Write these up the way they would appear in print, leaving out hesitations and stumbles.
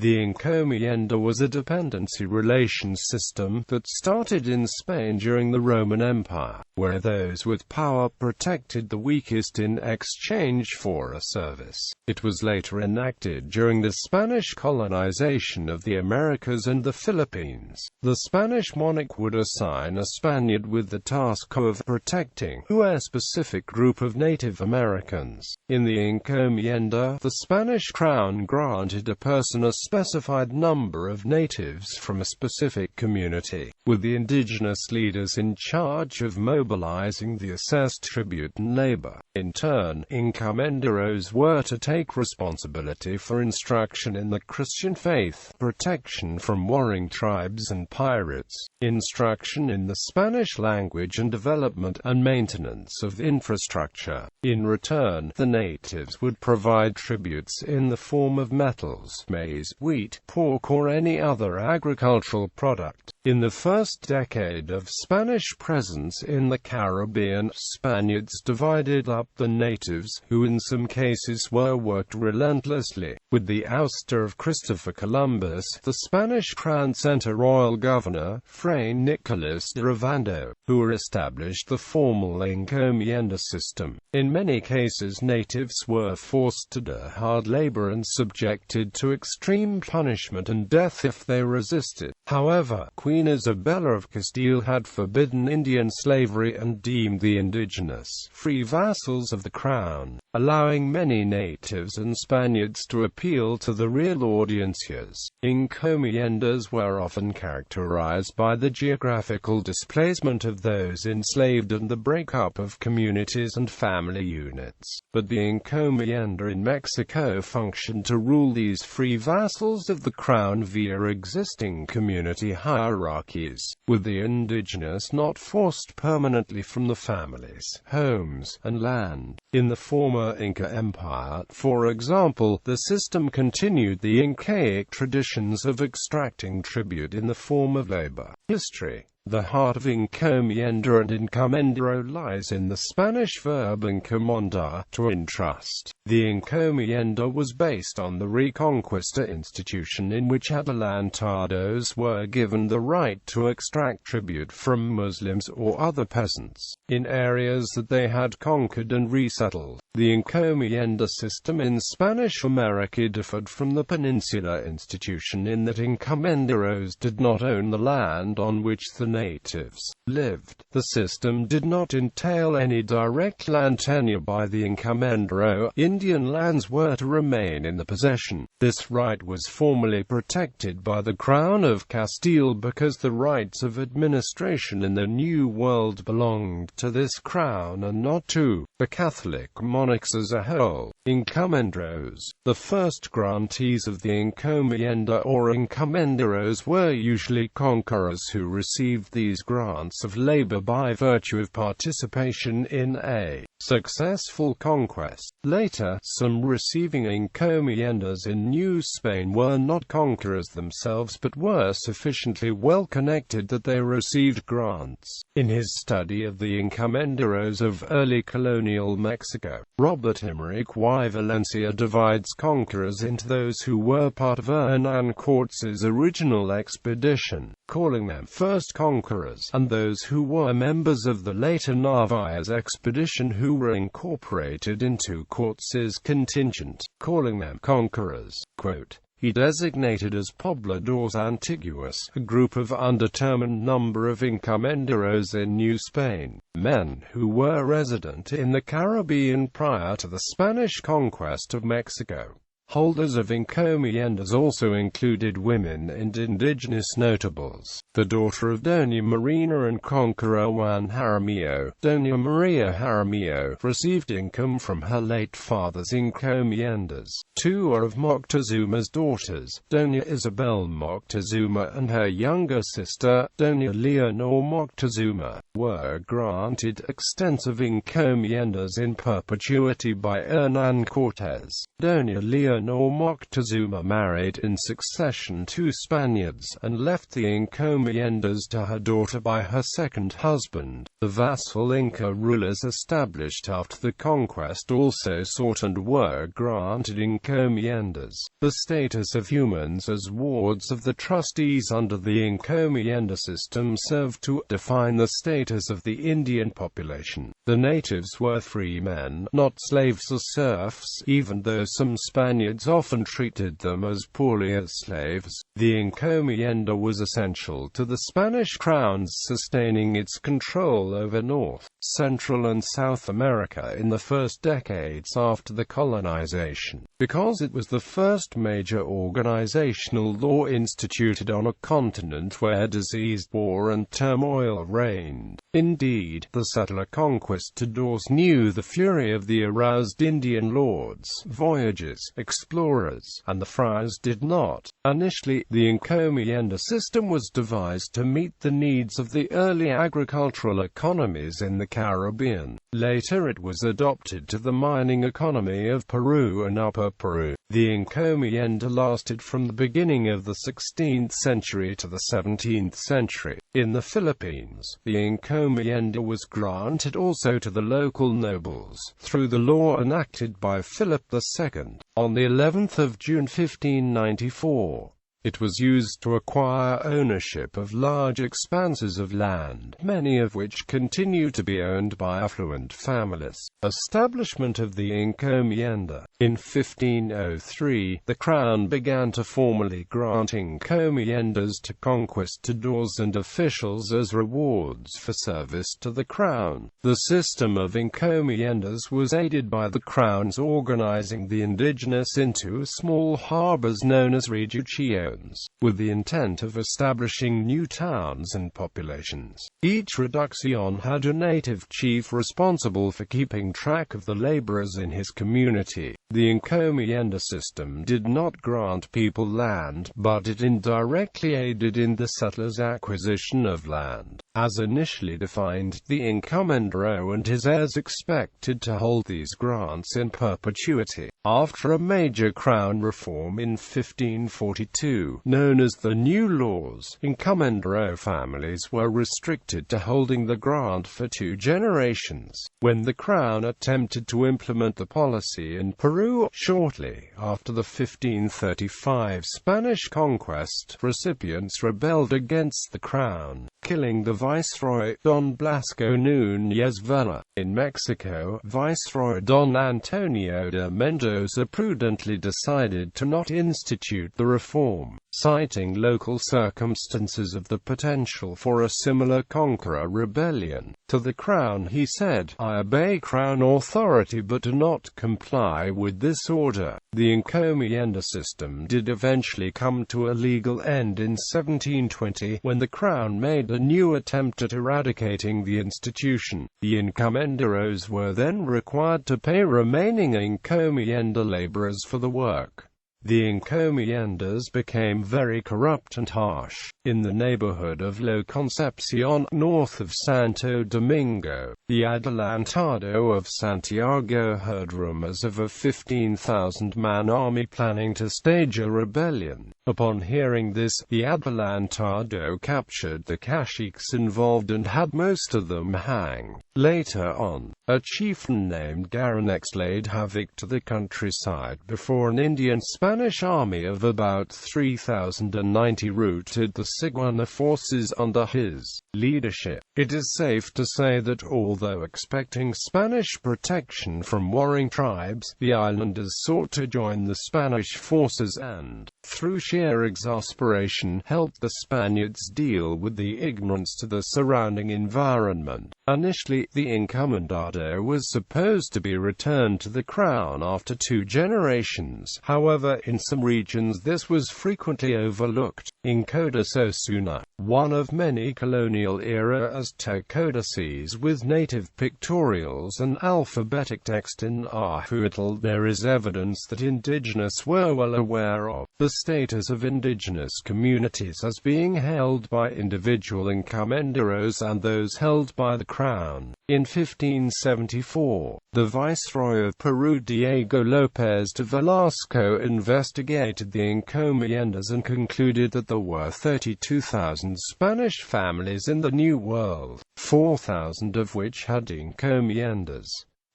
The encomienda was a dependency relations system that started in Spain during the Roman Empire, where those with power protected the weakest in exchange for a service. It was later enacted during the Spanish colonization of the Americas and the Philippines. The Spanish monarch would assign a Spaniard with the task of protecting a specific group of Native Americans. In the encomienda, the Spanish crown granted a person a specified number of natives from a specific community, with the indigenous leaders in charge of mobilizing the assessed tribute and labor. In turn, encomenderos were to take responsibility for instruction in the Christian faith, protection from warring tribes and pirates, instruction in the Spanish language and development and maintenance of infrastructure. In return, the natives would provide tributes in the form of metals, maize, wheat, pork or any other agricultural product. In the first decade of Spanish presence in the Caribbean, Spaniards divided up the natives, who in some cases were worked relentlessly. With the ouster of Christopher Columbus, the Spanish crown sent a royal governor, Fray Nicolas de Ovando, who established the formal encomienda system. In many cases natives were forced to do hard labor and subjected to extreme punishment and death if they resisted. However, Queen Isabella of Castile had forbidden Indian slavery and deemed the indigenous free vassals of the crown, allowing many natives and Spaniards to appeal to the real audiences. Encomiendas were often characterized by the geographical displacement of those enslaved and the breakup of communities and family units. But the encomienda in Mexico functioned to rule these free vassals of the crown via existing community hierarchies, with the indigenous not forced permanently from the families, homes, and land. In the former Inca Empire, for example, the system continued the Incaic traditions of extracting tribute in the form of labor. History. The heart of encomienda and encomendero lies in the Spanish verb encomendar, to entrust. The encomienda was based on the Reconquista institution in which adelantados were given the right to extract tribute from Muslims or other peasants, in areas that they had conquered and resettled. The encomienda system in Spanish America differed from the Peninsular institution in that encomenderos did not own the land on which the natives lived. The system did not entail any direct land tenure by the encomendero. Indian lands were to remain in the possession. This right was formally protected by the Crown of Castile because the rights of administration in the New World belonged to this crown and not to the Catholic monarchs as a whole. Encomenderos. The first grantees of the encomienda or encomenderos were usually conquerors who received these grants of labor by virtue of participation in a successful conquest. Later, some receiving encomiendas in New Spain were not conquerors themselves but were sufficiently well connected that they received grants. In his study of the encomenderos of early colonial Mexico, Robert Emmerich Y. Valencia divides conquerors into those who were part of Hernán Cortes's original expedition, calling them first conquerors, and those who were members of the later Narvaez expedition who were incorporated into Cortes's contingent, calling them conquerors. Quote, he designated as pobladores antiguos, a group of undetermined number of encomenderos in New Spain, men who were resident in the Caribbean prior to the Spanish conquest of Mexico. Holders of encomiendas also included women and indigenous notables. The daughter of Doña Marina and conqueror Juan Jaramillo, Doña Maria Jaramillo, received income from her late father's encomiendas. Two are of Moctezuma's daughters, Doña Isabel Moctezuma and her younger sister, Doña Leonor Moctezuma. were granted extensive encomiendas in perpetuity by Hernán Cortés. Doña Leonor Moctezuma married in succession 2 Spaniards, and left the encomiendas to her daughter by her second husband. The vassal Inca rulers established after the conquest also sought and were granted encomiendas, the status of humans as wards of the trustees under the encomienda system served to define the status of the Indian population. The natives were free men, not slaves or serfs, even though some Spaniards often treated them as poorly as slaves. The encomienda was essential to the Spanish crown's sustaining its control over North, Central and South America in the first decades after the colonization, because it was the first major organizational law instituted on a continent where disease, war and turmoil reigned. Indeed, the settler conquistadors knew the fury of the aroused Indian lords, voyagers, explorers, and the friars did not. Initially, the encomienda system was devised to meet the needs of the early agricultural economies in the Caribbean. Later it was adopted to the mining economy of Peru and Upper Peru. The encomienda lasted from the beginning of the 16th century to the 17th century. In the Philippines, the encomienda was granted also to the local nobles, through the law enacted by Philip II, on the 11th of June 1594. It was used to acquire ownership of large expanses of land, many of which continue to be owned by affluent families. Establishment of the encomienda. In 1503, the Crown began to formally grant encomiendas to conquistadors and officials as rewards for service to the Crown. The system of encomiendas was aided by the Crown's organizing the indigenous into small harbors known as reducciones, with the intent of establishing new towns and populations. Each reducción had a native chief responsible for keeping track of the laborers in his community. The encomienda system did not grant people land, but it indirectly aided in the settlers' acquisition of land. As initially defined, the encomendero and his heirs expected to hold these grants in perpetuity. After a major crown reform in 1542, known as the New Laws, encomendero families were restricted to holding the grant for 2 generations. When the crown attempted to implement the policy in Peru shortly after the 1535 Spanish conquest, recipients rebelled against the crown, killing the viceroy, Don Blasco Núñez Vela. In Mexico, Viceroy Don Antonio de Mendoza prudently decided to not institute the reform, citing local circumstances of the potential for a similar conqueror rebellion. To the crown he said, "I obey crown authority but do not comply with this order." The encomienda system did eventually come to a legal end in 1720, when the crown made a new attempt at eradicating the institution. The encomenderos were then required to pay remaining encomienda laborers for the work. The encomiendas became very corrupt and harsh. In the neighborhood of La Concepcion, north of Santo Domingo, the Adelantado of Santiago heard rumors of a 15,000-man army planning to stage a rebellion. Upon hearing this, the Adelantado captured the caciques involved and had most of them hanged. Later on, a chieftain named Garanex laid havoc to the countryside before an Indian-Spanish army of about 3,090 routed the Siguana forces under his leadership. It is safe to say that although expecting Spanish protection from warring tribes, the islanders sought to join the Spanish forces and, through sheer exasperation, helped the Spaniards deal with the ignorance to the surrounding environment. Initially, the encomendado was supposed to be returned to the crown after 2 generations. However, in some regions this was frequently overlooked. In Códice Osuna, one of many colonial-era Aztec codices with native pictorials and alphabetic text in Ahuatl, there is evidence that indigenous were well aware of the status of indigenous communities as being held by individual encomenderos and those held by the Crown. In 1574, the Viceroy of Peru Diego López de Velasco investigated the encomiendas and concluded that there were 32,000 Spanish families in the New World, 4,000 of which had encomiendas.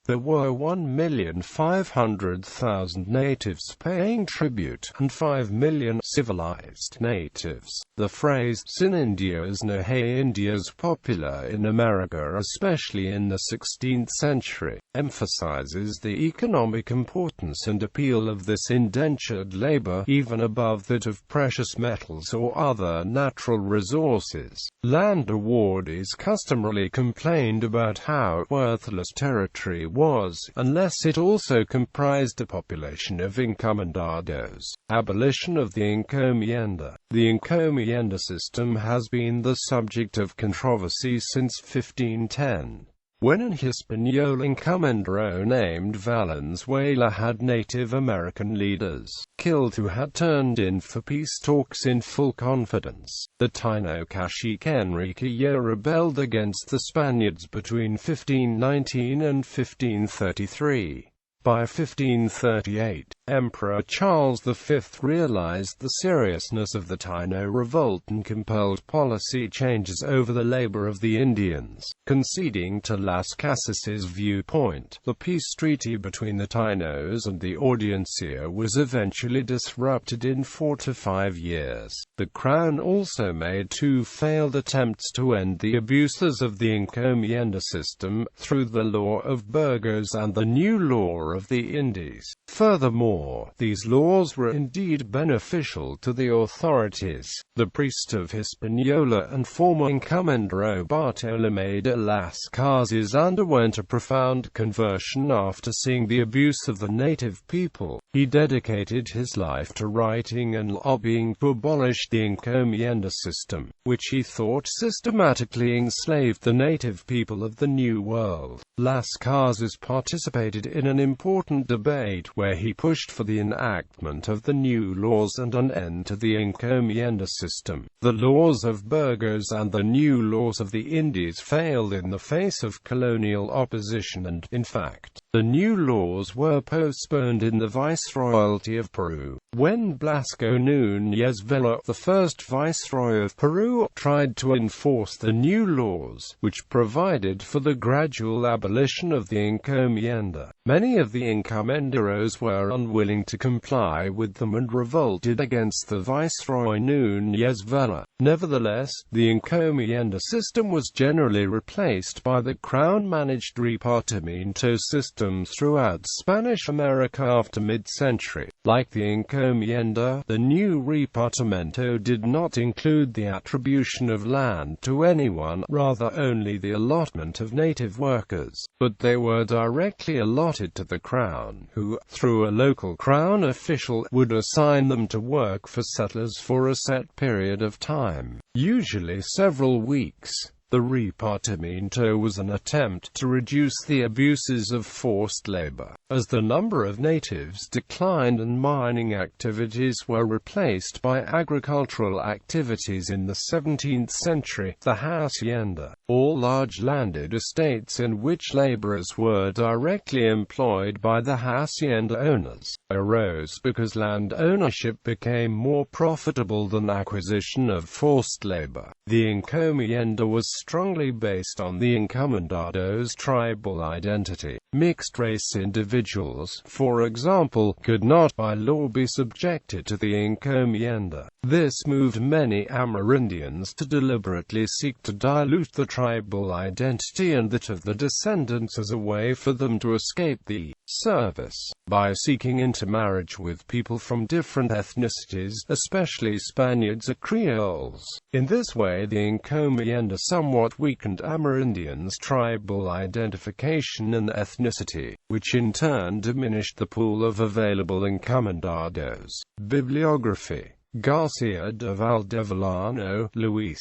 There were 1,500,000 natives paying tribute, and 5 million civilized natives. The phrase "sin indios no hay Indias," popular in America especially in the 16th century, emphasizes the economic importance and appeal of this indentured labor, even above that of precious metals or other natural resources. Land awardees customarily complained about how worthless territory was, unless it also comprised a population of encomendados. Abolition of the encomienda. The encomienda system has been the subject of controversy since 1510. When an Hispaniola encomendero named Valenzuela had Native American leaders killed who had turned in for peace talks in full confidence, the Taino cacique Enriquillo rebelled against the Spaniards between 1519 and 1533. By 1538, Emperor Charles V realized the seriousness of the Taino revolt and compelled policy changes over the labor of the Indians. Conceding to Las Casas's viewpoint, the peace treaty between the Tainos and the Audiencia was eventually disrupted in 4 to 5 years. The Crown also made 2 failed attempts to end the abuses of the encomienda system, through the law of Burgos and the new law of the Indies. Furthermore, these laws were indeed beneficial to the authorities. The priest of Hispaniola and former encomendero Bartolomé de las Casas underwent a profound conversion after seeing the abuse of the native people. He dedicated his life to writing and lobbying to abolish the encomienda system, which he thought systematically enslaved the native people of the New World. Las Casas participated in an important debate where he pushed for the enactment of the new laws and an end to the encomienda system. The laws of Burgos and the new laws of the Indies failed in the face of colonial opposition and, in fact, the new laws were postponed in the Viceroyalty of Peru. When Blasco Núñez Vela, the first Viceroy of Peru, tried to enforce the new laws, which provided for the gradual abolition of the encomienda, many of the encomenderos were unwilling to comply with them and revolted against the Viceroy Núñez Vela. Nevertheless, the encomienda system was generally replaced by the Crown-managed repartimiento system throughout Spanish America after mid-century. Like the encomienda, the new repartimento did not include the attribution of land to anyone, rather only the allotment of native workers, but they were directly allotted to the Crown, who, through a local Crown official, would assign them to work for settlers for a set period of time, usually several weeks. The repartimiento was an attempt to reduce the abuses of forced labor. As the number of natives declined and mining activities were replaced by agricultural activities in the 17th century, the hacienda, all large landed estates in which laborers were directly employed by the hacienda owners, arose because land ownership became more profitable than acquisition of forced labor. The encomienda was strongly based on the encomendados' tribal identity. Mixed-race individuals, for example, could not by law be subjected to the encomienda. This moved many Amerindians to deliberately seek to dilute the tribal identity and that of the descendants as a way for them to escape the service, by seeking intermarriage with people from different ethnicities, especially Spaniards or Creoles. In this way the encomienda somewhat weakened Amerindians' tribal identification and ethnicity, which in turn diminished the pool of available encomendados. Bibliography: Garcia de Valdevellano, Luis.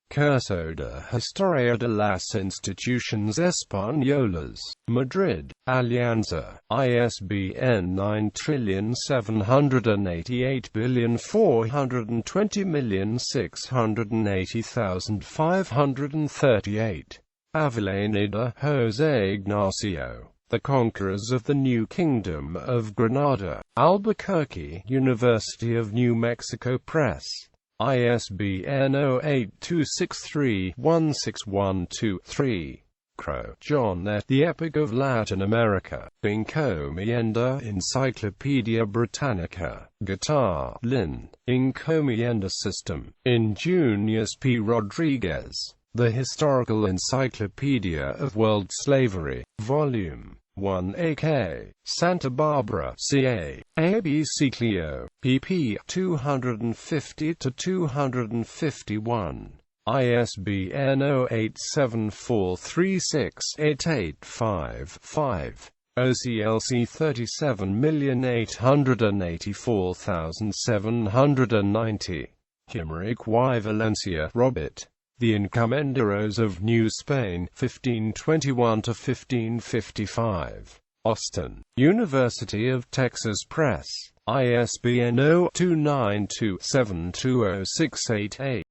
Curso de Historia de las Instituciones Españolas, Madrid, Alianza, ISBN 9788420680538. Avellaneda, José Ignacio. The Conquerors of the New Kingdom of Granada, Albuquerque, University of New Mexico Press. ISBN 0826316123. Crow, John. The Epic of Latin America. Encomienda, Encyclopedia Britannica. Guitar, Lin. Encomienda System. Ingenious P. Rodriguez. The Historical Encyclopedia of World Slavery. Volume 1 AK, Santa Barbara, CA, ABC Clio, pp. 250-251. ISBN 0874368855. OCLC 37884790. Himeric y Valencia, Robert. The Encomenderos of New Spain, 1521–1555. Austin, University of Texas Press. ISBN 0292720688.